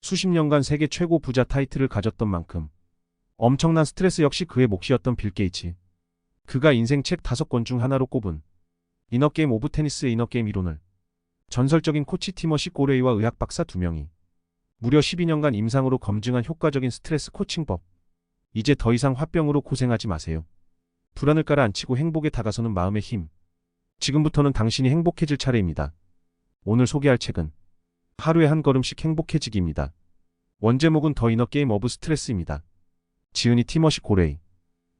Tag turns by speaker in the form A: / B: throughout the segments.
A: 수십 년간 세계 최고 부자 타이틀을 가졌던 만큼 엄청난 스트레스 역시 그의 몫이었던 빌 게이츠. 그가 인생 책 5권 중 하나로 꼽은 이너게임 오브 테니스의 이너게임 이론을 전설적인 코치 티머시 고레이와 의학 박사 2명이 무려 12년간 임상으로 검증한 효과적인 스트레스 코칭법. 이제 더 이상 화병으로 고생하지 마세요. 불안을 깔아앉히고 행복에 다가서는 마음의 힘. 지금부터는 당신이 행복해질 차례입니다. 오늘 소개할 책은 하루에 한 걸음씩 행복해지기입니다. 원제목은 더 이너 게임 오브 스트레스입니다. 지은이 티머시 고레이.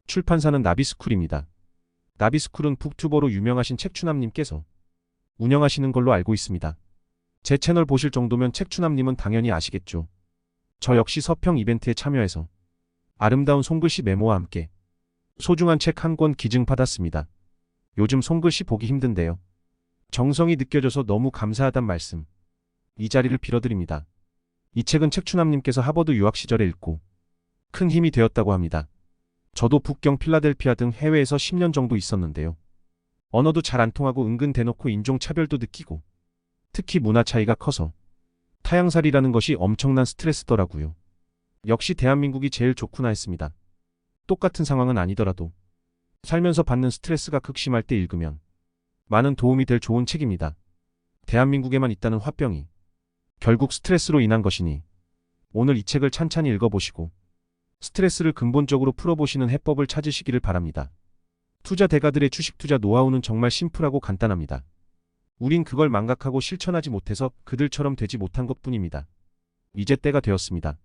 A: 출판사는 나비스쿨입니다. 나비스쿨은 북튜버로 유명하신 책추남님께서 운영하시는 걸로 알고 있습니다. 제 채널 보실 정도면 책추남님은 당연히 아시겠죠. 저 역시 서평 이벤트에 참여해서 아름다운 손글씨 메모와 함께 소중한 책 한 권 기증받았습니다. 요즘 손글씨 보기 힘든데요. 정성이 느껴져서 너무 감사하단 말씀. 이 자리를 빌어드립니다. 이 책은 책추남님께서 하버드 유학 시절에 읽고 큰 힘이 되었다고 합니다. 저도 북경 필라델피아 등 해외에서 10년 정도 있었는데요. 언어도 잘 안 통하고 은근 대놓고 인종차별도 느끼고 특히 문화 차이가 커서 타향살이라는 것이 엄청난 스트레스더라고요. 역시 대한민국이 제일 좋구나 했습니다. 똑같은 상황은 아니더라도 살면서 받는 스트레스가 극심할 때 읽으면 많은 도움이 될 좋은 책입니다. 대한민국에만 있다는 화병이 결국 스트레스로 인한 것이니 오늘 이 책을 찬찬히 읽어보시고 스트레스를 근본적으로 풀어보시는 해법을 찾으시기를 바랍니다. 투자 대가들의 주식 투자 노하우는 정말 심플하고 간단합니다. 우린 그걸 망각하고 실천하지 못해서 그들처럼 되지 못한 것뿐입니다. 이제 때가 되었습니다.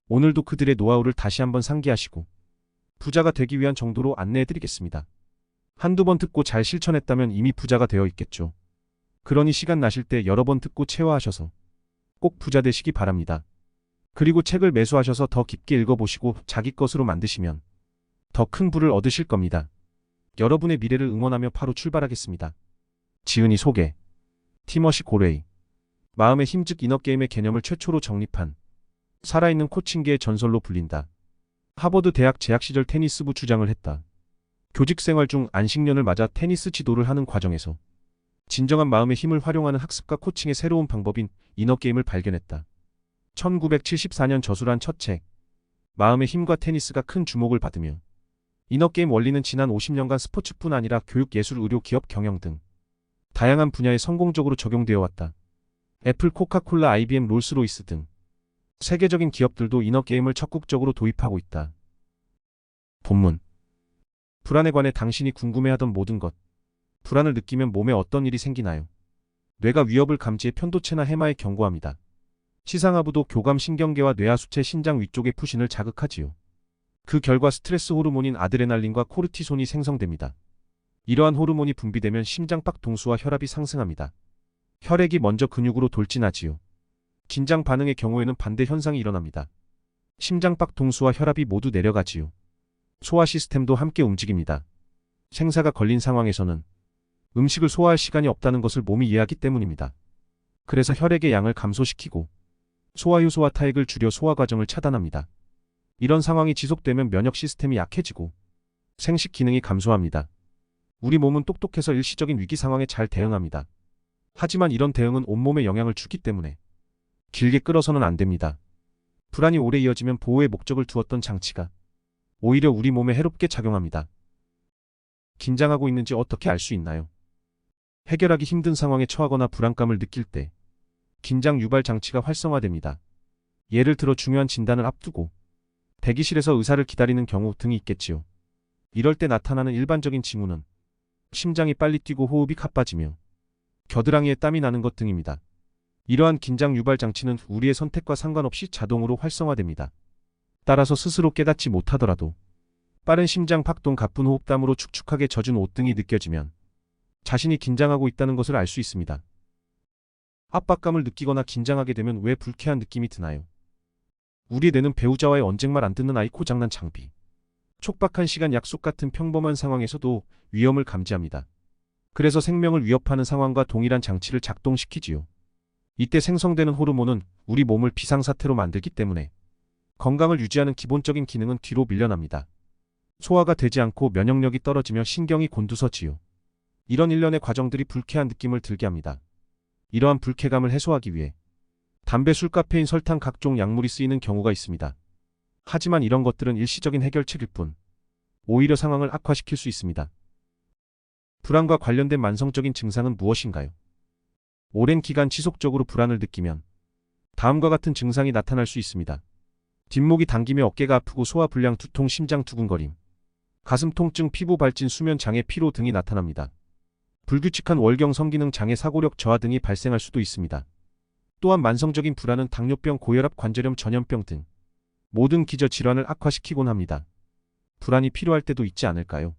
A: 오늘도 그들의 노하우를 다시 한번 상기하시고 부자가 되기 위한 정도로 안내해드리겠습니다. 한두 번 듣고 잘 실천했다면 이미 부자가 되어 있겠죠. 그러니 시간 나실 때 여러 번 듣고 체화하셔서 꼭 부자 되시기 바랍니다. 그리고 책을 매수하셔서 더 깊게 읽어보시고 자기 것으로 만드시면 더 큰 부를 얻으실 겁니다. 여러분의 미래를 응원하며 바로 출발하겠습니다. 지은이 소개. 티머시 고레이. 마음의 힘 즉 이너게임의 개념을 최초로 정립한 살아있는 코칭계의 전설로 불린다. 하버드 대학 재학 시절 테니스부 주장을 했다. 교직 생활 중 안식년을 맞아 테니스 지도를 하는 과정에서 진정한 마음의 힘을 활용하는 학습과 코칭의 새로운 방법인 이너게임을 발견했다. 1974년 저술한 첫 책, 마음의 힘과 테니스가 큰 주목을 받으며 이너게임 원리는 지난 50년간 스포츠뿐 아니라 교육, 예술, 의료, 기업, 경영 등 다양한 분야에 성공적으로 적용되어 왔다. 애플, 코카콜라, IBM, 롤스로이스 등 세계적인 기업들도 이너게임을 적극적으로 도입하고 있다. 본문. 불안에 관해 당신이 궁금해하던 모든 것. 불안을 느끼면 몸에 어떤 일이 생기나요? 뇌가 위협을 감지해 편도체나 해마에 경고합니다. 시상하부도 교감신경계와 뇌하수체, 신장 위쪽의 푸신을 자극하지요. 그 결과 스트레스 호르몬인 아드레날린과 코르티손이 생성됩니다. 이러한 호르몬이 분비되면 심장박 동수와 혈압이 상승합니다. 혈액이 먼저 근육으로 돌진하지요. 긴장 반응의 경우에는 반대 현상이 일어납니다. 심장박 동수와 혈압이 모두 내려가지요. 소화 시스템도 함께 움직입니다. 생사가 걸린 상황에서는 음식을 소화할 시간이 없다는 것을 몸이 이해하기 때문입니다. 그래서 혈액의 양을 감소시키고 소화효소와 타액을 줄여 소화 과정을 차단합니다. 이런 상황이 지속되면 면역 시스템이 약해지고 생식 기능이 감소합니다. 우리 몸은 똑똑해서 일시적인 위기 상황에 잘 대응합니다. 하지만 이런 대응은 온몸에 영향을 주기 때문에 길게 끌어서는 안 됩니다. 불안이 오래 이어지면 보호의 목적을 두었던 장치가 오히려 우리 몸에 해롭게 작용합니다. 긴장하고 있는지 어떻게 알 수 있나요? 해결하기 힘든 상황에 처하거나 불안감을 느낄 때 긴장 유발 장치가 활성화됩니다. 예를 들어 중요한 진단을 앞두고 대기실에서 의사를 기다리는 경우 등이 있겠지요. 이럴 때 나타나는 일반적인 징후는 심장이 빨리 뛰고 호흡이 가빠지며 겨드랑이에 땀이 나는 것 등입니다. 이러한 긴장 유발 장치는 우리의 선택과 상관없이 자동으로 활성화됩니다. 따라서 스스로 깨닫지 못하더라도 빠른 심장 박동, 가쁜 호흡, 땀으로 축축하게 젖은 옷 등이 느껴지면 자신이 긴장하고 있다는 것을 알 수 있습니다. 압박감을 느끼거나 긴장하게 되면 왜 불쾌한 느낌이 드나요? 우리 뇌는 배우자와의 언쟁말 안 듣는 아이, 고장난 장비, 촉박한 시간 약속 같은 평범한 상황에서도 위험을 감지합니다. 그래서 생명을 위협하는 상황과 동일한 장치를 작동시키지요. 이때 생성되는 호르몬은 우리 몸을 비상사태로 만들기 때문에 건강을 유지하는 기본적인 기능은 뒤로 밀려납니다. 소화가 되지 않고 면역력이 떨어지며 신경이 곤두서지요. 이런 일련의 과정들이 불쾌한 느낌을 들게 합니다. 이러한 불쾌감을 해소하기 위해 담배, 술, 카페인, 설탕, 각종 약물이 쓰이는 경우가 있습니다. 하지만 이런 것들은 일시적인 해결책일 뿐 오히려 상황을 악화시킬 수 있습니다. 불안과 관련된 만성적인 증상은 무엇인가요? 오랜 기간 지속적으로 불안을 느끼면 다음과 같은 증상이 나타날 수 있습니다. 뒷목이 당기며 어깨가 아프고 소화불량, 두통, 심장 두근거림, 가슴 통증, 피부 발진, 수면 장애, 피로 등이 나타납니다. 불규칙한 월경, 성기능 장애, 사고력 저하 등이 발생할 수도 있습니다. 또한 만성적인 불안은 당뇨병, 고혈압, 관절염, 전염병 등 모든 기저 질환을 악화시키곤 합니다. 불안이 필요할 때도 있지 않을까요?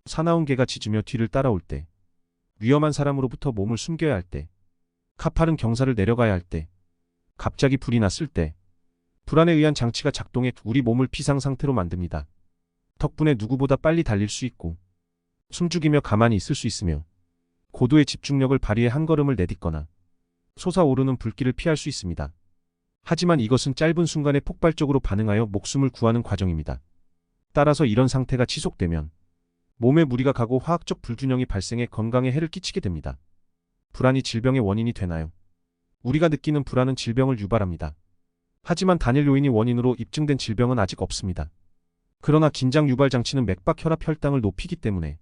A: 사나운 개가 짖으며 뒤를 따라올 때, 위험한 사람으로부터 몸을 숨겨야 할 때, 가파른 경사를 내려가야 할 때, 갑자기 불이 났을 때, 불안에 의한 장치가 작동해 우리 몸을 비상 상태로 만듭니다. 덕분에 누구보다 빨리 달릴 수 있고 숨죽이며 가만히 있을 수 있으며 고도의 집중력을 발휘해 한 걸음을 내딛거나 솟아오르는 불길을 피할 수 있습니다. 하지만 이것은 짧은 순간에 폭발적으로 반응하여 목숨을 구하는 과정입니다. 따라서 이런 상태가 지속되면 몸에 무리가 가고 화학적 불균형이 발생해 건강에 해를 끼치게 됩니다. 불안이 질병의 원인이 되나요? 우리가 느끼는 불안은 질병을 유발합니다. 하지만 단일 요인이 원인으로 입증된 질병은 아직 없습니다. 그러나 긴장 유발 장치는 맥박, 혈압, 혈당을 높이기 때문에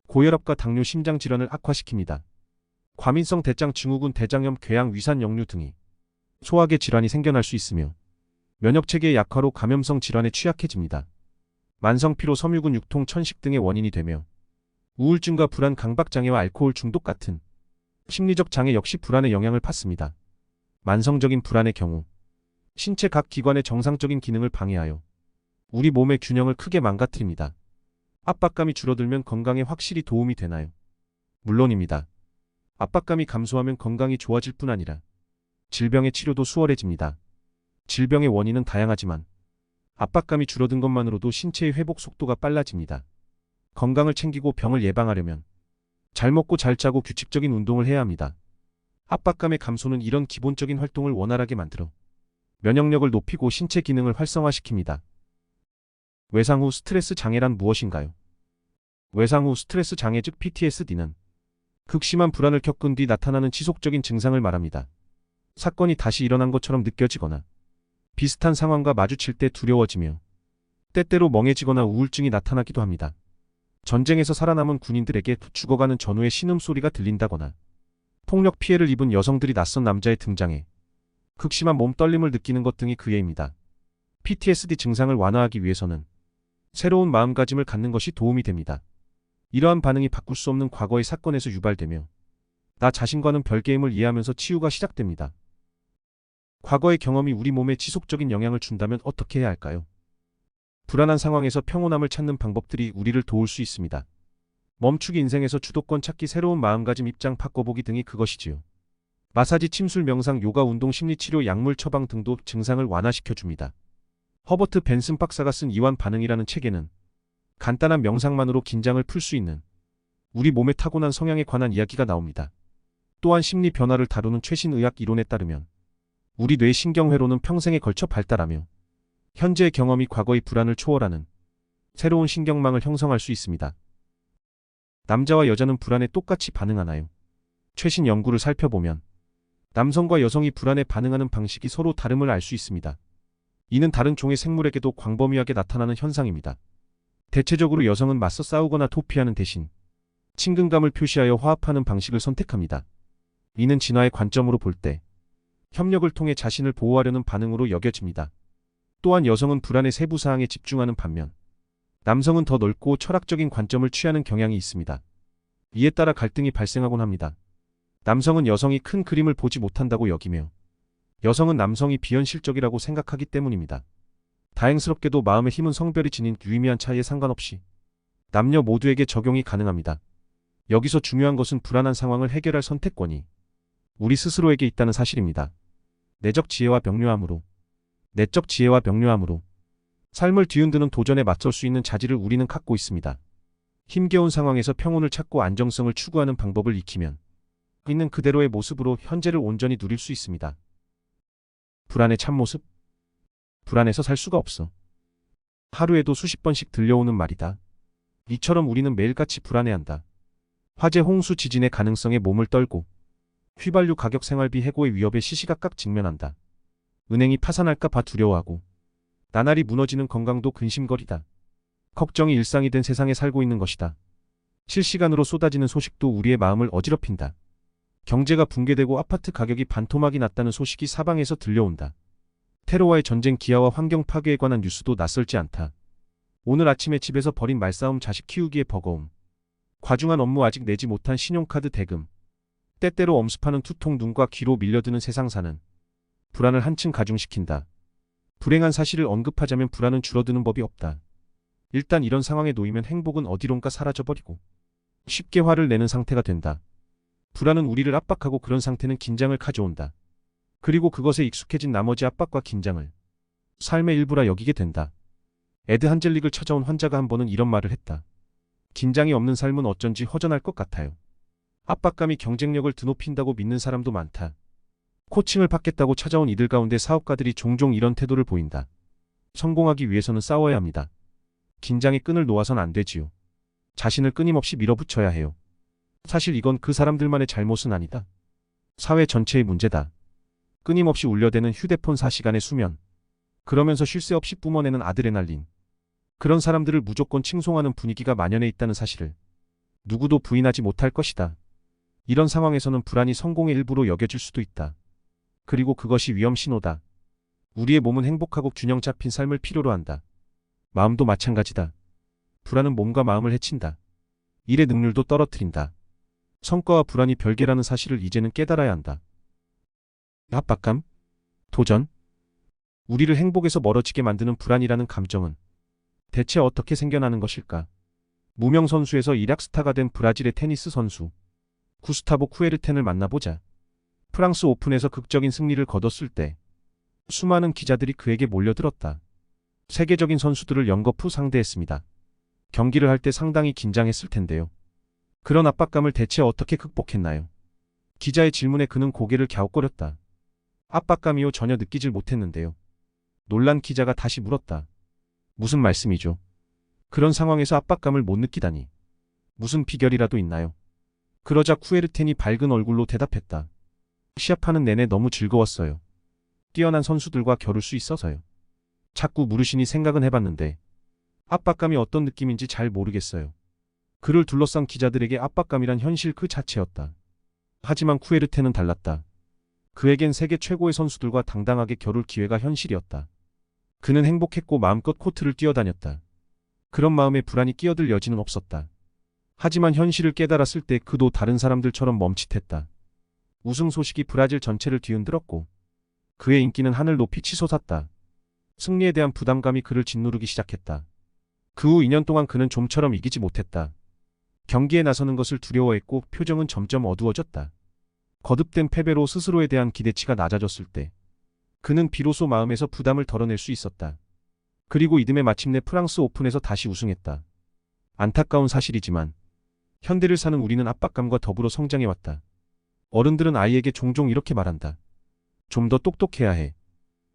A: 고혈압과 당뇨, 심장 질환을 악화시킵니다. 과민성 대장 증후군, 대장염, 궤양, 위산 역류 등이 소화계 질환이 생겨날 수 있으며 면역체계의 약화로 감염성 질환에 취약해집니다. 만성 피로, 섬유근 육통, 천식 등의 원인이 되며 우울증과 불안, 강박장애와 알코올 중독 같은 심리적 장애 역시 불안의 영향을 받습니다. 만성적인 불안의 경우 신체 각 기관의 정상적인 기능을 방해하여 우리 몸의 균형을 크게 망가뜨립니다. 압박감이 줄어들면 건강에 확실히 도움이 되나요? 물론입니다. 압박감이 감소하면 건강이 좋아질 뿐 아니라 질병의 치료도 수월해집니다. 질병의 원인은 다양하지만 압박감이 줄어든 것만으로도 신체의 회복 속도가 빨라집니다. 건강을 챙기고 병을 예방하려면 잘 먹고 잘 자고 규칙적인 운동을 해야 합니다. 압박감의 감소는 이런 기본적인 활동을 원활하게 만들어 면역력을 높이고 신체 기능을 활성화시킵니다. 외상 후 스트레스 장애란 무엇인가요? 외상 후 스트레스 장애 즉 PTSD는 극심한 불안을 겪은 뒤 나타나는 지속적인 증상을 말합니다. 사건이 다시 일어난 것처럼 느껴지거나 비슷한 상황과 마주칠 때 두려워지며 때때로 멍해지거나 우울증이 나타나기도 합니다. 전쟁에서 살아남은 군인들에게 죽어가는 전우의 신음소리가 들린다거나 폭력 피해를 입은 여성들이 낯선 남자의 등장에 극심한 몸 떨림을 느끼는 것 등이 그 예입니다. PTSD 증상을 완화하기 위해서는 새로운 마음가짐을 갖는 것이 도움이 됩니다. 이러한 반응이 바꿀 수 없는 과거의 사건에서 유발되며 나 자신과는 별개임을 이해하면서 치유가 시작됩니다. 과거의 경험이 우리 몸에 지속적인 영향을 준다면 어떻게 해야 할까요? 불안한 상황에서 평온함을 찾는 방법들이 우리를 도울 수 있습니다. 멈추기, 인생에서 주도권 찾기, 새로운 마음가짐, 입장 바꿔보기 등이 그것이지요. 마사지, 침술, 명상, 요가, 운동, 심리치료, 약물 처방 등도 증상을 완화시켜줍니다. 허버트 벤슨 박사가 쓴 이완 반응이라는 책에는 간단한 명상만으로 긴장을 풀 수 있는 우리 몸의 타고난 성향에 관한 이야기가 나옵니다. 또한 심리 변화를 다루는 최신 의학 이론에 따르면 우리 뇌 신경회로는 평생에 걸쳐 발달하며 현재의 경험이 과거의 불안을 초월하는 새로운 신경망을 형성할 수 있습니다. 남자와 여자는 불안에 똑같이 반응하나요? 최신 연구를 살펴보면 남성과 여성이 불안에 반응하는 방식이 서로 다름을 알 수 있습니다. 이는 다른 종의 생물에게도 광범위하게 나타나는 현상입니다. 대체적으로 여성은 맞서 싸우거나 도피하는 대신 친근감을 표시하여 화합하는 방식을 선택합니다. 이는 진화의 관점으로 볼 때 협력을 통해 자신을 보호하려는 반응으로 여겨집니다. 또한 여성은 불안의 세부 사항에 집중하는 반면 남성은 더 넓고 철학적인 관점을 취하는 경향이 있습니다. 이에 따라 갈등이 발생하곤 합니다. 남성은 여성이 큰 그림을 보지 못한다고 여기며 여성은 남성이 비현실적이라고 생각하기 때문입니다. 다행스럽게도 마음의 힘은 성별이 지닌 유의미한 차이에 상관없이 남녀 모두에게 적용이 가능합니다. 여기서 중요한 것은 불안한 상황을 해결할 선택권이 우리 스스로에게 있다는 사실입니다. 내적 지혜와 명료함으로 삶을 뒤흔드는 도전에 맞설 수 있는 자질을 우리는 갖고 있습니다. 힘겨운 상황에서 평온을 찾고 안정성을 추구하는 방법을 익히면 있는 그대로의 모습으로 현재를 온전히 누릴 수 있습니다. 불안의 참모습? 불안해서 살 수가 없어. 하루에도 수십 번씩 들려오는 말이다. 이처럼 우리는 매일같이 불안해한다. 화재, 홍수, 지진의 가능성에 몸을 떨고 휘발유 가격 생활비 해고의 위협에 시시각각 직면한다. 은행이 파산할까 봐 두려워하고 나날이 무너지는 건강도 근심거리다. 걱정이 일상이 된 세상에 살고 있는 것이다. 실시간으로 쏟아지는 소식도 우리의 마음을 어지럽힌다. 경제가 붕괴되고 아파트 가격이 반토막이 났다는 소식이 사방에서 들려온다. 테러와의 전쟁, 기아와 환경 파괴에 관한 뉴스도 낯설지 않다. 오늘 아침에 집에서 벌인 말싸움, 자식 키우기의 버거움, 과중한 업무, 아직 내지 못한 신용카드 대금, 때때로 엄습하는 투통, 눈과 귀로 밀려드는 세상사는 불안을 한층 가중시킨다. 불행한 사실을 언급하자면 불안은 줄어드는 법이 없다. 일단 이런 상황에 놓이면 행복은 어디론가 사라져버리고 쉽게 화를 내는 상태가 된다. 불안은 우리를 압박하고 그런 상태는 긴장을 가져온다. 그리고 그것에 익숙해진 나머지 압박과 긴장을 삶의 일부라 여기게 된다. 에드 한젤릭을 찾아온 환자가 한 번은 이런 말을 했다. 긴장이 없는 삶은 어쩐지 허전할 것 같아요. 압박감이 경쟁력을 드높인다고 믿는 사람도 많다. 코칭을 받겠다고 찾아온 이들 가운데 사업가들이 종종 이런 태도를 보인다. 성공하기 위해서는 싸워야 합니다. 긴장의 끈을 놓아선 안 되지요. 자신을 끊임없이 밀어붙여야 해요. 사실 이건 그 사람들만의 잘못은 아니다. 사회 전체의 문제다. 끊임없이 울려대는 휴대폰 4시간의 수면. 그러면서 쉴 새 없이 뿜어내는 아드레날린. 그런 사람들을 무조건 칭송하는 분위기가 만연해 있다는 사실을 누구도 부인하지 못할 것이다. 이런 상황에서는 불안이 성공의 일부로 여겨질 수도 있다. 그리고 그것이 위험 신호다. 우리의 몸은 행복하고 균형 잡힌 삶을 필요로 한다. 마음도 마찬가지다. 불안은 몸과 마음을 해친다. 일의 능률도 떨어뜨린다. 성과와 불안이 별개라는 사실을 이제는 깨달아야 한다. 압박감? 도전? 우리를 행복에서 멀어지게 만드는 불안이라는 감정은 대체 어떻게 생겨나는 것일까? 무명 선수에서 일약 스타가 된 브라질의 테니스 선수 구스타보 쿠에르텐을 만나보자. 프랑스 오픈에서 극적인 승리를 거뒀을 때 수많은 기자들이 그에게 몰려들었다. 세계적인 선수들을 연거푸 상대했습니다. 경기를 할 때 상당히 긴장했을 텐데요. 그런 압박감을 대체 어떻게 극복했나요? 기자의 질문에 그는 고개를 갸웃거렸다. 압박감이요, 전혀 느끼질 못했는데요. 놀란 기자가 다시 물었다. 무슨 말씀이죠? 그런 상황에서 압박감을 못 느끼다니. 무슨 비결이라도 있나요? 그러자 쿠에르텐이 밝은 얼굴로 대답했다. 시합하는 내내 너무 즐거웠어요. 뛰어난 선수들과 겨룰 수 있어서요. 자꾸 물으시니 생각은 해봤는데 압박감이 어떤 느낌인지 잘 모르겠어요. 그를 둘러싼 기자들에게 압박감이란 현실 그 자체였다. 하지만 쿠에르텐은 달랐다. 그에겐 세계 최고의 선수들과 당당하게 겨룰 기회가 현실이었다. 그는 행복했고 마음껏 코트를 뛰어다녔다. 그런 마음에 불안이 끼어들 여지는 없었다. 하지만 현실을 깨달았을 때 그도 다른 사람들처럼 멈칫했다. 우승 소식이 브라질 전체를 뒤흔들었고 그의 인기는 하늘 높이 치솟았다. 승리에 대한 부담감이 그를 짓누르기 시작했다. 그 후 2년 동안 그는 좀처럼 이기지 못했다. 경기에 나서는 것을 두려워했고 표정은 점점 어두워졌다. 거듭된 패배로 스스로에 대한 기대치가 낮아졌을 때 그는 비로소 마음에서 부담을 덜어낼 수 있었다. 그리고 이듬해 마침내 프랑스 오픈에서 다시 우승했다. 안타까운 사실이지만 현대를 사는 우리는 압박감과 더불어 성장해왔다. 어른들은 아이에게 종종 이렇게 말한다. 좀 더 똑똑해야 해.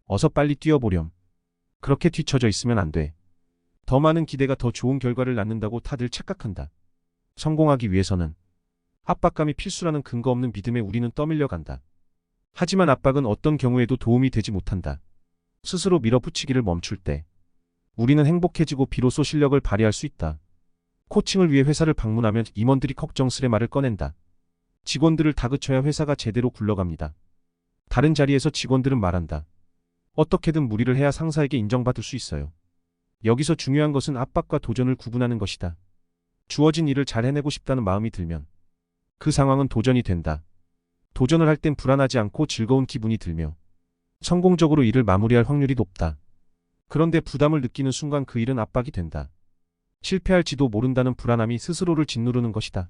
A: 어서 빨리 뛰어보렴. 그렇게 뒤처져 있으면 안 돼. 더 많은 기대가 더 좋은 결과를 낳는다고 다들 착각한다. 성공하기 위해서는 압박감이 필수라는 근거 없는 믿음에 우리는 떠밀려 간다. 하지만 압박은 어떤 경우에도 도움이 되지 못한다. 스스로 밀어붙이기를 멈출 때 우리는 행복해지고 비로소 실력을 발휘할 수 있다. 코칭을 위해 회사를 방문하면 임원들이 걱정스레 말을 꺼낸다. 직원들을 다그쳐야 회사가 제대로 굴러갑니다. 다른 자리에서 직원들은 말한다. 어떻게든 무리를 해야 상사에게 인정받을 수 있어요. 여기서 중요한 것은 압박과 도전을 구분하는 것이다. 주어진 일을 잘 해내고 싶다는 마음이 들면 그 상황은 도전이 된다. 도전을 할 땐 불안하지 않고 즐거운 기분이 들며 성공적으로 일을 마무리할 확률이 높다. 그런데 부담을 느끼는 순간 그 일은 압박이 된다. 실패할지도 모른다는 불안함이 스스로를 짓누르는 것이다.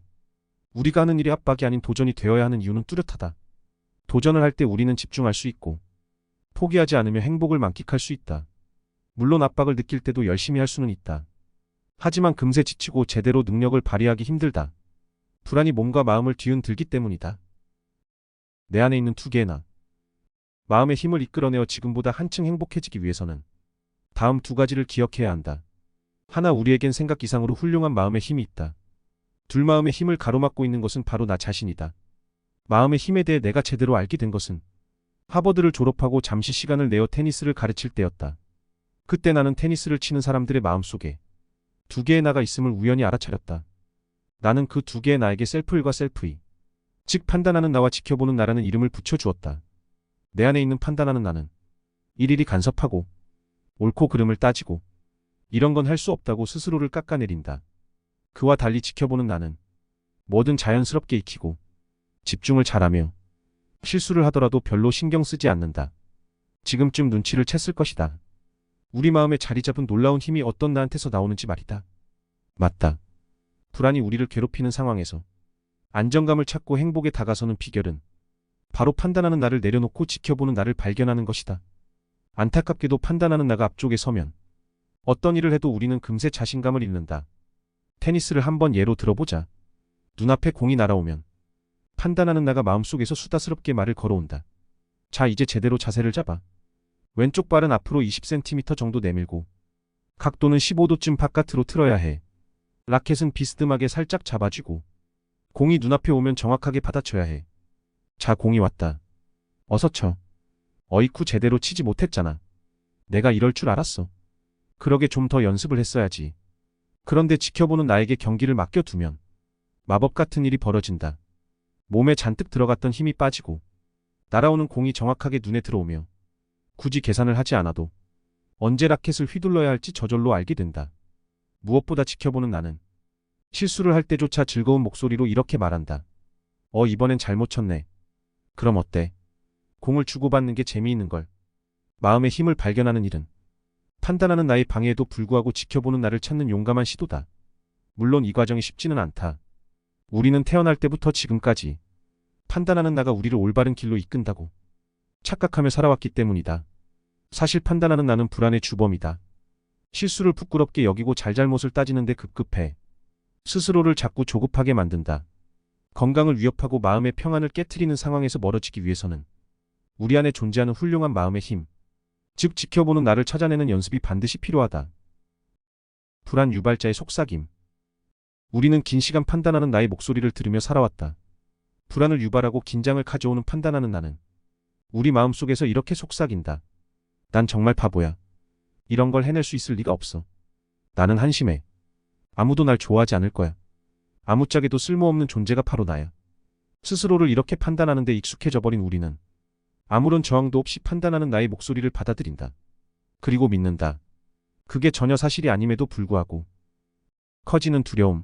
A: 우리가 하는 일이 압박이 아닌 도전이 되어야 하는 이유는 뚜렷하다. 도전을 할 때 우리는 집중할 수 있고 포기하지 않으며 행복을 만끽할 수 있다. 물론 압박을 느낄 때도 열심히 할 수는 있다. 하지만 금세 지치고 제대로 능력을 발휘하기 힘들다. 불안이 몸과 마음을 뒤흔들기 때문이다. 내 안에 있는 두 개의 나. 마음의 힘을 이끌어내어 지금보다 한층 행복해지기 위해서는 다음 두 가지를 기억해야 한다. 하나, 우리에겐 생각 이상으로 훌륭한 마음의 힘이 있다. 둘, 마음의 힘을 가로막고 있는 것은 바로 나 자신이다. 마음의 힘에 대해 내가 제대로 알게 된 것은 하버드를 졸업하고 잠시 시간을 내어 테니스를 가르칠 때였다. 그때 나는 테니스를 치는 사람들의 마음속에 두 개의 나가 있음을 우연히 알아차렸다. 나는 그 두 개의 나에게 셀프1과 셀프2, 즉 판단하는 나와 지켜보는 나라는 이름을 붙여주었다. 내 안에 있는 판단하는 나는 일일이 간섭하고 옳고 그름을 따지고 이런 건 할 수 없다고 스스로를 깎아내린다. 그와 달리 지켜보는 나는 뭐든 자연스럽게 익히고 집중을 잘하며 실수를 하더라도 별로 신경 쓰지 않는다. 지금쯤 눈치를 챘을 것이다. 우리 마음에 자리 잡은 놀라운 힘이 어떤 나한테서 나오는지 말이다. 맞다. 불안이 우리를 괴롭히는 상황에서 안정감을 찾고 행복에 다가서는 비결은 바로 판단하는 나를 내려놓고 지켜보는 나를 발견하는 것이다. 안타깝게도 판단하는 나가 앞쪽에 서면 어떤 일을 해도 우리는 금세 자신감을 잃는다. 테니스를 한번 예로 들어보자. 눈앞에 공이 날아오면 판단하는 나가 마음속에서 수다스럽게 말을 걸어온다. 자, 이제 제대로 자세를 잡아. 왼쪽 발은 앞으로 20cm 정도 내밀고 각도는 15도쯤 바깥으로 틀어야 해. 라켓은 비스듬하게 살짝 잡아주고 공이 눈앞에 오면 정확하게 받아쳐야 해. 자, 공이 왔다. 어서 쳐. 어이쿠, 제대로 치지 못했잖아. 내가 이럴 줄 알았어. 그러게 좀 더 연습을 했어야지. 그런데 지켜보는 나에게 경기를 맡겨두면 마법 같은 일이 벌어진다. 몸에 잔뜩 들어갔던 힘이 빠지고 날아오는 공이 정확하게 눈에 들어오며 굳이 계산을 하지 않아도 언제 라켓을 휘둘러야 할지 저절로 알게 된다. 무엇보다 지켜보는 나는 실수를 할 때조차 즐거운 목소리로 이렇게 말한다. 이번엔 잘못 쳤네. 그럼 어때? 공을 주고받는 게 재미있는 걸. 마음의 힘을 발견하는 일은 판단하는 나의 방해에도 불구하고 지켜보는 나를 찾는 용감한 시도다. 물론 이 과정이 쉽지는 않다. 우리는 태어날 때부터 지금까지 판단하는 나가 우리를 올바른 길로 이끈다고 착각하며 살아왔기 때문이다. 사실 판단하는 나는 불안의 주범이다. 실수를 부끄럽게 여기고 잘잘못을 따지는데 급급해. 스스로를 자꾸 조급하게 만든다. 건강을 위협하고 마음의 평안을 깨트리는 상황에서 멀어지기 위해서는 우리 안에 존재하는 훌륭한 마음의 힘, 즉 지켜보는 나를 찾아내는 연습이 반드시 필요하다. 불안 유발자의 속삭임. 우리는 긴 시간 판단하는 나의 목소리를 들으며 살아왔다. 불안을 유발하고 긴장을 가져오는 판단하는 나는 우리 마음속에서 이렇게 속삭인다. 난 정말 바보야. 이런 걸 해낼 수 있을 리가 없어. 나는 한심해. 아무도 날 좋아하지 않을 거야. 아무짝에도 쓸모없는 존재가 바로 나야. 스스로를 이렇게 판단하는데 익숙해져 버린 우리는 아무런 저항도 없이 판단하는 나의 목소리를 받아들인다. 그리고 믿는다. 그게 전혀 사실이 아님에도 불구하고 커지는 두려움.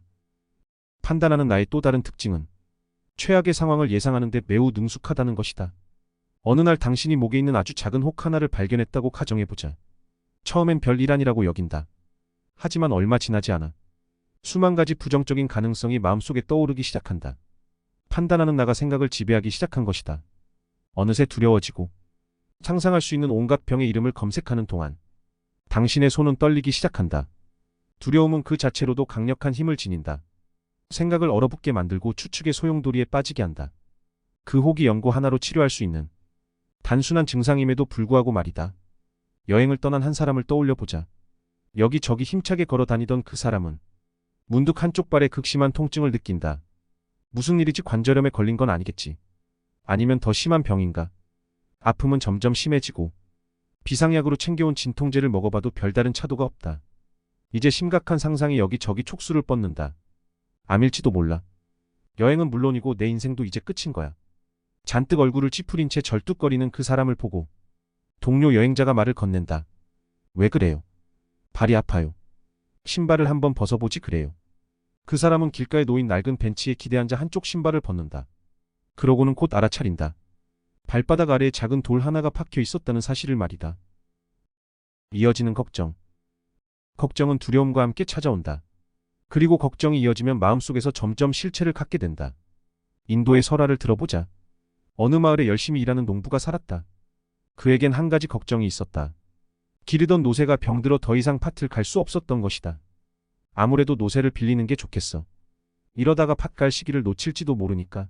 A: 판단하는 나의 또 다른 특징은 최악의 상황을 예상하는데 매우 능숙하다는 것이다. 어느 날 당신이 목에 있는 아주 작은 혹 하나를 발견했다고 가정해보자. 처음엔 별 일 아니라고 여긴다. 하지만 얼마 지나지 않아 수만 가지 부정적인 가능성이 마음속에 떠오르기 시작한다. 판단하는 나가 생각을 지배하기 시작한 것이다. 어느새 두려워지고 상상할 수 있는 온갖 병의 이름을 검색하는 동안 당신의 손은 떨리기 시작한다. 두려움은 그 자체로도 강력한 힘을 지닌다. 생각을 얼어붙게 만들고 추측의 소용돌이에 빠지게 한다. 그 혹이 연고 하나로 치료할 수 있는 단순한 증상임에도 불구하고 말이다. 여행을 떠난 한 사람을 떠올려 보자. 여기저기 힘차게 걸어 다니던 그 사람은 문득 한쪽 발에 극심한 통증을 느낀다. 무슨 일이지? 관절염에 걸린 건 아니겠지. 아니면 더 심한 병인가? 아픔은 점점 심해지고 비상약으로 챙겨온 진통제를 먹어봐도 별다른 차도가 없다. 이제 심각한 상상이 여기저기 촉수를 뻗는다. 암일지도 몰라. 여행은 물론이고 내 인생도 이제 끝인 거야. 잔뜩 얼굴을 찌푸린 채 절뚝거리는 그 사람을 보고 동료 여행자가 말을 건넨다. 왜 그래요? 발이 아파요. 신발을 한번 벗어보지 그래요. 그 사람은 길가에 놓인 낡은 벤치에 기대앉아 한쪽 신발을 벗는다. 그러고는 곧 알아차린다. 발바닥 아래에 작은 돌 하나가 박혀 있었다는 사실을 말이다. 이어지는 걱정. 걱정은 두려움과 함께 찾아온다. 그리고 걱정이 이어지면 마음속에서 점점 실체를 갖게 된다. 인도의 설화를 들어보자. 어느 마을에 열심히 일하는 농부가 살았다. 그에겐 한 가지 걱정이 있었다. 기르던 노새가 병들어 더 이상 밭을 갈 수 없었던 것이다. 아무래도 노새를 빌리는 게 좋겠어. 이러다가 밭 갈 시기를 놓칠지도 모르니까.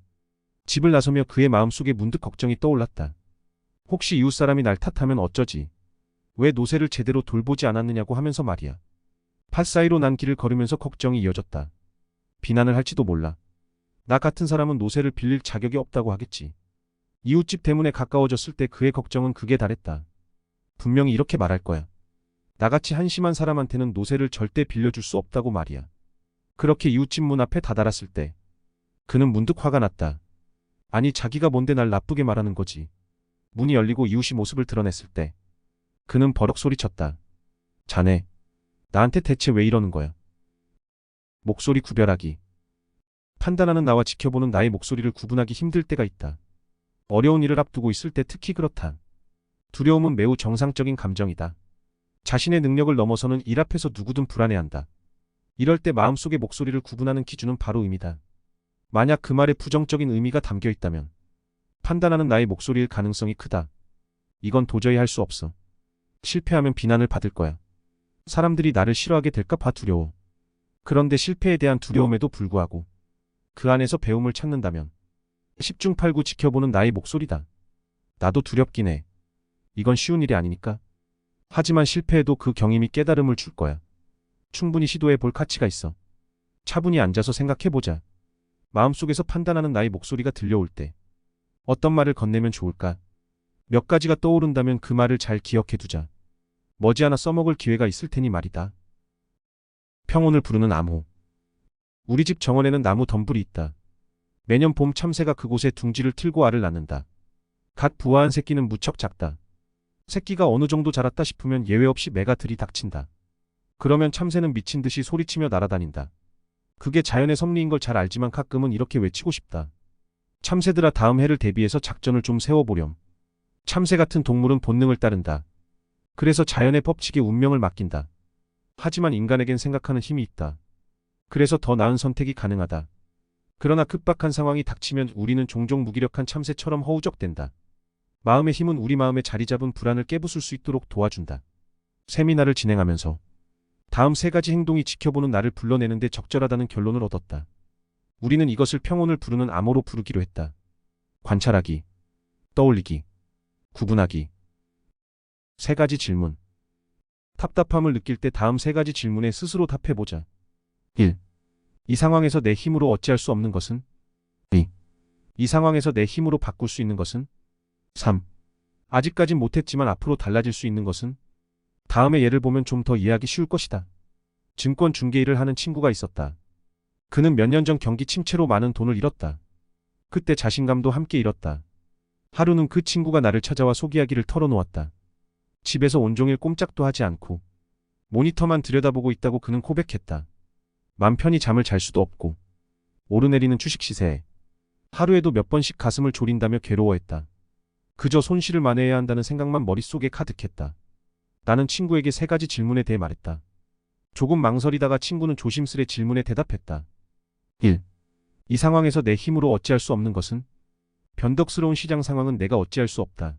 A: 집을 나서며 그의 마음속에 문득 걱정이 떠올랐다. 혹시 이웃 사람이 날 탓하면 어쩌지? 왜 노새를 제대로 돌보지 않았느냐고 하면서 말이야. 밭 사이로 난 길을 걸으면서 걱정이 이어졌다. 비난을 할지도 몰라. 나 같은 사람은 노새를 빌릴 자격이 없다고 하겠지. 이웃집 때문에 가까워졌을 때 그의 걱정은 극에 달했다. 분명히 이렇게 말할 거야. 나같이 한심한 사람한테는 노새를 절대 빌려줄 수 없다고 말이야. 그렇게 이웃집 문 앞에 다다랐을 때 그는 문득 화가 났다. 아니 자기가 뭔데 날 나쁘게 말하는 거지. 문이 열리고 이웃이 모습을 드러냈을 때 그는 버럭 소리쳤다. 자네, 나한테 대체 왜 이러는 거야? 목소리 구별하기. 판단하는 나와 지켜보는 나의 목소리를 구분하기 힘들 때가 있다. 어려운 일을 앞두고 있을 때 특히 그렇다. 두려움은 매우 정상적인 감정이다. 자신의 능력을 넘어서는 일 앞에서 누구든 불안해한다. 이럴 때 마음속의 목소리를 구분하는 기준은 바로 의미다. 만약 그 말에 부정적인 의미가 담겨 있다면 판단하는 나의 목소리일 가능성이 크다. 이건 도저히 할 수 없어. 실패하면 비난을 받을 거야. 사람들이 나를 싫어하게 될까 봐 두려워. 그런데 실패에 대한 두려움에도 불구하고 그 안에서 배움을 찾는다면 10중 8구 지켜보는 나의 목소리다. 나도 두렵긴 해. 이건 쉬운 일이 아니니까. 하지만 실패해도 그 경임이 깨달음을 줄 거야. 충분히 시도해 볼 가치가 있어. 차분히 앉아서 생각해보자. 마음속에서 판단하는 나의 목소리가 들려올 때 어떤 말을 건네면 좋을까? 몇 가지가 떠오른다면 그 말을 잘 기억해두자. 머지않아 써먹을 기회가 있을 테니 말이다. 평온을 부르는 암호. 우리 집 정원에는 나무 덤불이 있다. 매년 봄 참새가 그곳에 둥지를 틀고 알을 낳는다. 갓 부화한 새끼는 무척 작다. 새끼가 어느 정도 자랐다 싶으면 예외 없이 매가 들이닥친다. 그러면 참새는 미친 듯이 소리치며 날아다닌다. 그게 자연의 섭리인 걸 잘 알지만 가끔은 이렇게 외치고 싶다. 참새들아, 다음 해를 대비해서 작전을 좀 세워보렴. 참새 같은 동물은 본능을 따른다. 그래서 자연의 법칙에 운명을 맡긴다. 하지만 인간에겐 생각하는 힘이 있다. 그래서 더 나은 선택이 가능하다. 그러나 급박한 상황이 닥치면 우리는 종종 무기력한 참새처럼 허우적댄다. 마음의 힘은 우리 마음에 자리 잡은 불안을 깨부술 수 있도록 도와준다. 세미나를 진행하면서 다음 세 가지 행동이 지켜보는 나를 불러내는데 적절하다는 결론을 얻었다. 우리는 이것을 평온을 부르는 암호로 부르기로 했다. 관찰하기, 떠올리기, 구분하기. 세 가지 질문. 답답함을 느낄 때 다음 세 가지 질문에 스스로 답해보자. 1. 이 상황에서 내 힘으로 어찌할 수 없는 것은? 2. 이 상황에서 내 힘으로 바꿀 수 있는 것은? 3. 아직까진 못했지만 앞으로 달라질 수 있는 것은? 다음의 예를 보면 좀 더 이해하기 쉬울 것이다. 증권 중개 일을 하는 친구가 있었다. 그는 몇 년 전 경기 침체로 많은 돈을 잃었다. 그때 자신감도 함께 잃었다. 하루는 그 친구가 나를 찾아와 속 이야기를 털어놓았다. 집에서 온종일 꼼짝도 하지 않고 모니터만 들여다보고 있다고 그는 고백했다. 맘 편히 잠을 잘 수도 없고 오르내리는 주식 시세에 하루에도 몇 번씩 가슴을 졸인다며 괴로워했다. 그저 손실을 만회해야 한다는 생각만 머릿속에 가득했다. 나는 친구에게 세 가지 질문에 대해 말했다. 조금 망설이다가 친구는 조심스레 질문에 대답했다. 1. 이 상황에서 내 힘으로 어찌할 수 없는 것은? 변덕스러운 시장 상황은 내가 어찌할 수 없다.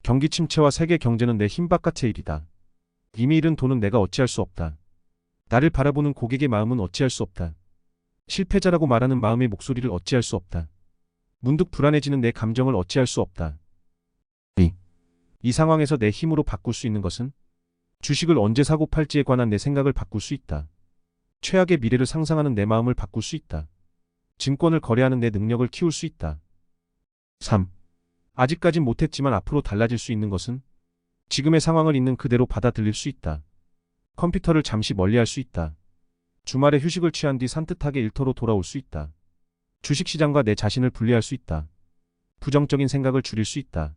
A: 경기 침체와 세계 경제는 내 힘 바깥의 일이다. 이미 잃은 돈은 내가 어찌할 수 없다. 나를 바라보는 고객의 마음은 어찌할 수 없다. 실패자라고 말하는 마음의 목소리를 어찌할 수 없다. 문득 불안해지는 내 감정을 어찌할 수 없다. 2. 이 상황에서 내 힘으로 바꿀 수 있는 것은? 주식을 언제 사고 팔지에 관한 내 생각을 바꿀 수 있다. 최악의 미래를 상상하는 내 마음을 바꿀 수 있다. 증권을 거래하는 내 능력을 키울 수 있다. 3. 아직까진 못했지만 앞으로 달라질 수 있는 것은? 지금의 상황을 있는 그대로 받아들일 수 있다. 컴퓨터를 잠시 멀리할 수 있다. 주말에 휴식을 취한 뒤 산뜻하게 일터로 돌아올 수 있다. 주식시장과 내 자신을 분리할 수 있다. 부정적인 생각을 줄일 수 있다.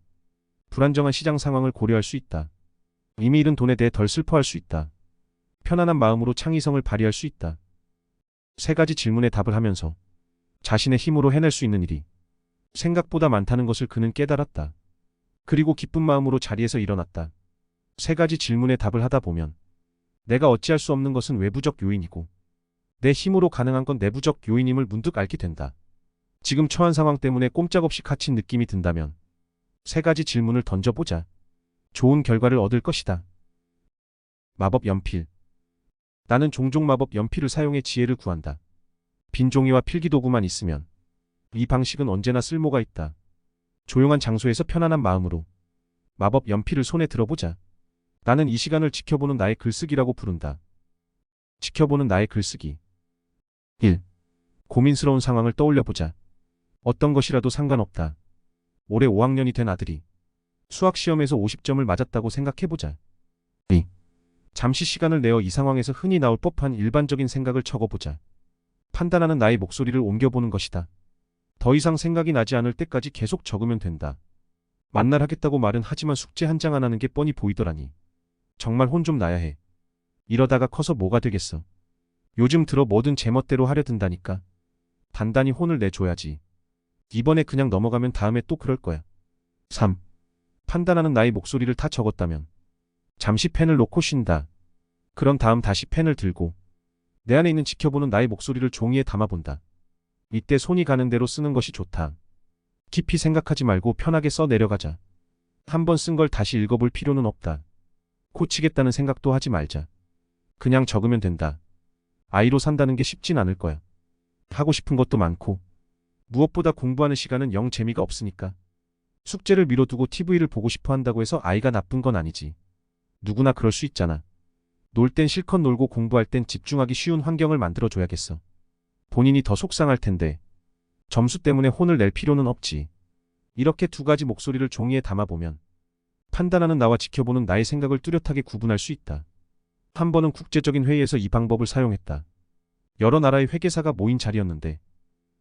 A: 불안정한 시장 상황을 고려할 수 있다. 이미 잃은 돈에 대해 덜 슬퍼할 수 있다. 편안한 마음으로 창의성을 발휘할 수 있다. 세 가지 질문에 답을 하면서 자신의 힘으로 해낼 수 있는 일이 생각보다 많다는 것을 그는 깨달았다. 그리고 기쁜 마음으로 자리에서 일어났다. 세 가지 질문에 답을 하다 보면 내가 어찌할 수 없는 것은 외부적 요인이고 내 힘으로 가능한 건 내부적 요인임을 문득 알게 된다. 지금 처한 상황 때문에 꼼짝없이 갇힌 느낌이 든다면 세 가지 질문을 던져보자. 좋은 결과를 얻을 것이다. 마법 연필. 나는 종종 마법 연필을 사용해 지혜를 구한다. 빈 종이와 필기도구만 있으면 이 방식은 언제나 쓸모가 있다. 조용한 장소에서 편안한 마음으로 마법 연필을 손에 들어보자. 나는 이 시간을 지켜보는 나의 글쓰기라고 부른다. 지켜보는 나의 글쓰기. 1. 고민스러운 상황을 떠올려보자. 어떤 것이라도 상관없다. 올해 5학년이 된 아들이 수학시험에서 50점을 맞았다고 생각해보자. 잠시 시간을 내어 이 상황에서 흔히 나올 법한 일반적인 생각을 적어보자. 판단하는 나의 목소리를 옮겨보는 것이다. 더 이상 생각이 나지 않을 때까지 계속 적으면 된다. 만날 하겠다고 말은 하지만 숙제 한 장 안 하는 게 뻔히 보이더라니. 정말 혼 좀 나야 해. 이러다가 커서 뭐가 되겠어. 요즘 들어 뭐든 제멋대로 하려 든다니까. 단단히 혼을 내줘야지. 이번에 그냥 넘어가면 다음에 또 그럴 거야. 3. 판단하는 나의 목소리를 다 적었다면 잠시 펜을 놓고 쉰다. 그런 다음 다시 펜을 들고 내 안에 있는 지켜보는 나의 목소리를 종이에 담아본다. 이때 손이 가는 대로 쓰는 것이 좋다. 깊이 생각하지 말고 편하게 써 내려가자. 한번 쓴 걸 다시 읽어볼 필요는 없다. 고치겠다는 생각도 하지 말자. 그냥 적으면 된다. 아이로 산다는 게 쉽진 않을 거야. 하고 싶은 것도 많고 무엇보다 공부하는 시간은 영 재미가 없으니까. 숙제를 미뤄두고 TV를 보고 싶어 한다고 해서 아이가 나쁜 건 아니지. 누구나 그럴 수 있잖아. 놀 땐 실컷 놀고 공부할 땐 집중하기 쉬운 환경을 만들어줘야겠어. 본인이 더 속상할 텐데 점수 때문에 혼을 낼 필요는 없지. 이렇게 두 가지 목소리를 종이에 담아보면 판단하는 나와 지켜보는 나의 생각을 뚜렷하게 구분할 수 있다. 한 번은 국제적인 회의에서 이 방법을 사용했다. 여러 나라의 회계사가 모인 자리였는데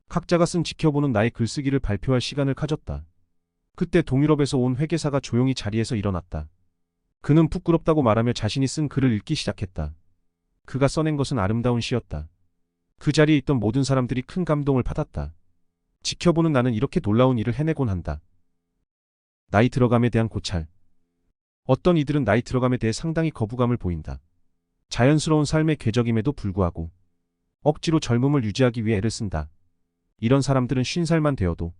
A: 각자가 쓴 지켜보는 나의 글쓰기를 발표할 시간을 가졌다. 그때 동유럽에서 온 회계사가 조용히 자리에서 일어났다. 그는 부끄럽다고 말하며 자신이 쓴 글을 읽기 시작했다. 그가 써낸 것은 아름다운 시였다. 그 자리에 있던 모든 사람들이 큰 감동을 받았다. 지켜보는 나는 이렇게 놀라운 일을 해내곤 한다. 나이 들어감에 대한 고찰. 어떤 이들은 나이 들어감에 대해 상당히 거부감을 보인다. 자연스러운 삶의 궤적임에도 불구하고 억지로 젊음을 유지하기 위해 애를 쓴다. 이런 사람들은 50살만 되어도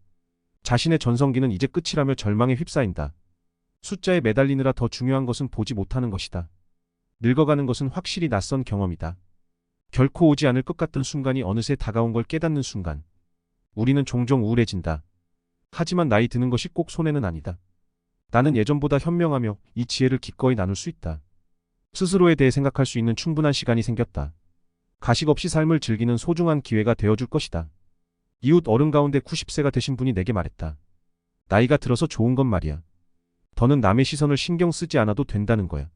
A: 자신의 전성기는 이제 끝이라며 절망에 휩싸인다. 숫자에 매달리느라 더 중요한 것은 보지 못하는 것이다. 늙어가는 것은 확실히 낯선 경험이다. 결코 오지 않을 것 같던 순간이 어느새 다가온 걸 깨닫는 순간 우리는 종종 우울해진다. 하지만 나이 드는 것이 꼭 손해는 아니다. 나는 예전보다 현명하며 이 지혜를 기꺼이 나눌 수 있다. 스스로에 대해 생각할 수 있는 충분한 시간이 생겼다. 가식 없이 삶을 즐기는 소중한 기회가 되어줄 것이다. 이웃 어른 가운데 90세가 되신 분이 내게 말했다. 나이가 들어서 좋은 건 말이야. 더는 남의 시선을 신경 쓰지 않아도 된다는 거야.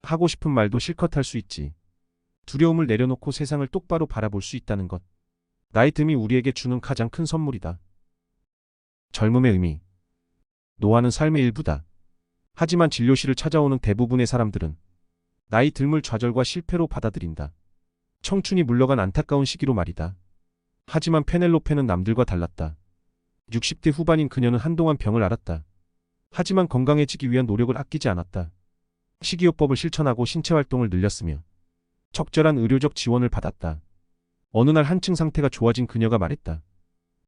A: 하고 싶은 말도 실컷 할 수 있지. 두려움을 내려놓고 세상을 똑바로 바라볼 수 있다는 것. 나이 듦이 우리에게 주는 가장 큰 선물이다. 젊음의 의미. 노화는 삶의 일부다. 하지만 진료실을 찾아오는 대부분의 사람들은 나이 듦을 좌절과 실패로 받아들인다. 청춘이 물러간 안타까운 시기로 말이다. 하지만 페넬로페는 남들과 달랐다. 60대 후반인 그녀는 한동안 병을 앓았다. 하지만 건강해지기 위한 노력을 아끼지 않았다. 식이요법을 실천하고 신체 활동을 늘렸으며 적절한 의료적 지원을 받았다. 어느 날 한층 상태가 좋아진 그녀가 말했다.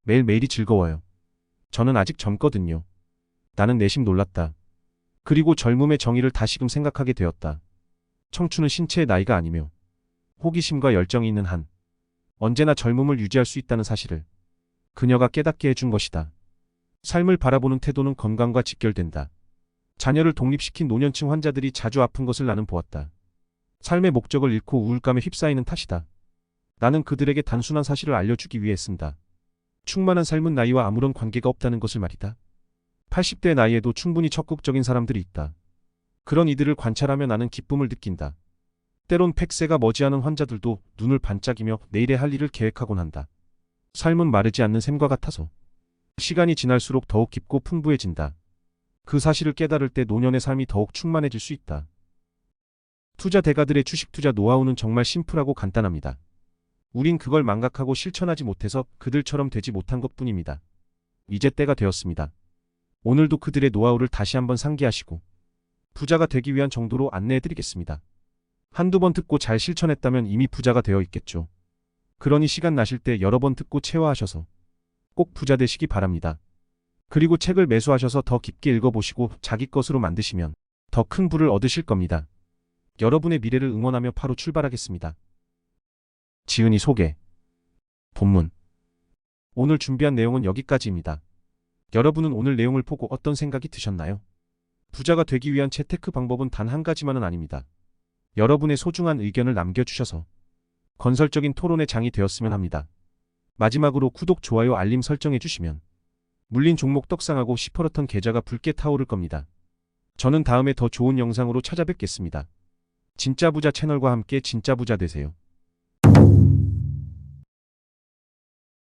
A: 매일매일이 즐거워요. 저는 아직 젊거든요. 나는 내심 놀랐다. 그리고 젊음의 정의를 다시금 생각하게 되었다. 청춘은 신체의 나이가 아니며 호기심과 열정이 있는 한 언제나 젊음을 유지할 수 있다는 사실을 그녀가 깨닫게 해준 것이다. 삶을 바라보는 태도는 건강과 직결된다. 자녀를 독립시킨 노년층 환자들이 자주 아픈 것을 나는 보았다. 삶의 목적을 잃고 우울감에 휩싸이는 탓이다. 나는 그들에게 단순한 사실을 알려주기 위해 쓴다. 충만한 삶은 나이와 아무런 관계가 없다는 것을 말이다. 80대 나이에도 충분히 적극적인 사람들이 있다. 그런 이들을 관찰하며 나는 기쁨을 느낀다. 때론 100세가 머지않은 환자들도 눈을 반짝이며 내일의 할 일을 계획하곤 한다. 삶은 마르지 않는 샘과 같아서 시간이 지날수록 더욱 깊고 풍부해진다. 그 사실을 깨달을 때 노년의 삶이 더욱 충만해질 수 있다. 투자 대가들의 주식 투자 노하우는 정말 심플하고 간단합니다. 우린 그걸 망각하고 실천하지 못해서 그들처럼 되지 못한 것뿐입니다. 이제 때가 되었습니다. 오늘도 그들의 노하우를 다시 한번 상기하시고 부자가 되기 위한 정도로 안내해드리겠습니다. 한두 번 듣고 잘 실천했다면 이미 부자가 되어 있겠죠. 그러니 시간 나실 때 여러 번 듣고 체화하셔서 꼭 부자 되시기 바랍니다. 그리고 책을 매수하셔서 더 깊게 읽어보시고 자기 것으로 만드시면 더 큰 부를 얻으실 겁니다. 여러분의 미래를 응원하며 바로 출발하겠습니다. 지은이 소개. 본문. 오늘 준비한 내용은 여기까지입니다. 여러분은 오늘 내용을 보고 어떤 생각이 드셨나요? 부자가 되기 위한 재테크 방법은 단 한 가지만은 아닙니다. 여러분의 소중한 의견을 남겨주셔서 건설적인 토론의 장이 되었으면 합니다. 마지막으로 구독, 좋아요, 알림 설정해 주시면 물린 종목 떡상하고 시퍼렇던 계좌가 붉게 타오를 겁니다. 저는 다음에 더 좋은 영상으로 찾아뵙겠습니다. 진짜 부자 채널과 함께 진짜 부자 되세요.